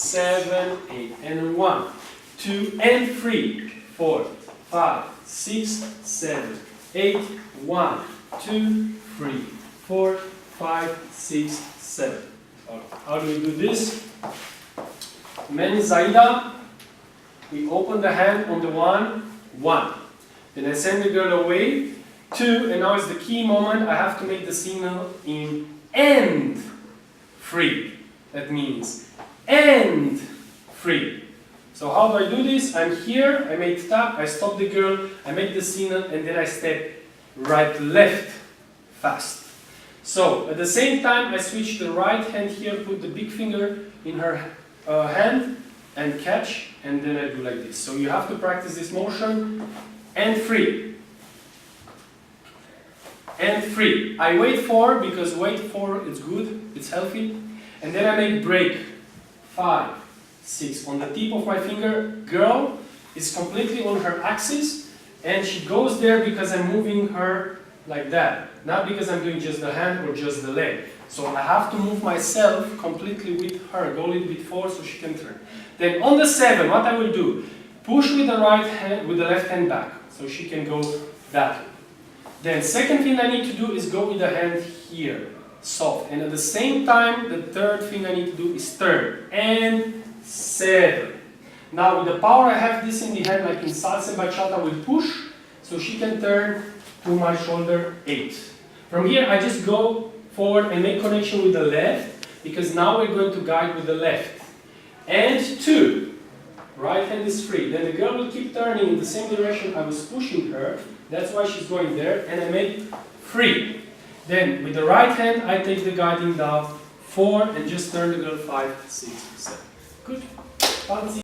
7, 8, and 1, 2, and 3, 4, 5, 6, 7, 8, 1, 2, 3, 4, 5, 6, 7. How do we do this? Men Zaida, we open the hand on the 1, 1. Then I send the girl away, 2, and now is the key moment. I have to make the signal in and 3. That means and 3. So how do I do this? I'm here, I make tap, I stop the girl, I make the signal, and then I step right, left, fast. So at the same time, I switch the right hand here, put the big finger in her hand, and catch, and then I do like this. So you have to practice this motion. And 3. And 3. I wait 4, because wait 4 is good, it's healthy. And then I make break. 5, 6. On the tip of my finger, girl is completely on her axis, and she goes there because I'm moving her like that. Not because I'm doing just the hand or just the leg. So I have to move myself completely with her. Go a little bit forward so she can turn. Then on the 7, what I will do, push with the right hand, with the left hand back. So she can go that way. Then second thing I need to do is go with the hand here. Soft. And at the same time, the third thing I need to do is turn. And 7. Now with the power I have this in the hand, like in salsa bachata, I will push so she can turn to my shoulder 8. From here I just go forward and make connection with the left, because now we're going to guide with the left. And 2. Right hand is free. Then the girl will keep turning in the same direction I was pushing her. That's why she's going there. And I make 3. Then with the right hand I take the guiding down 4 and just turn the girl 5, 6, 7. Good. Fancy.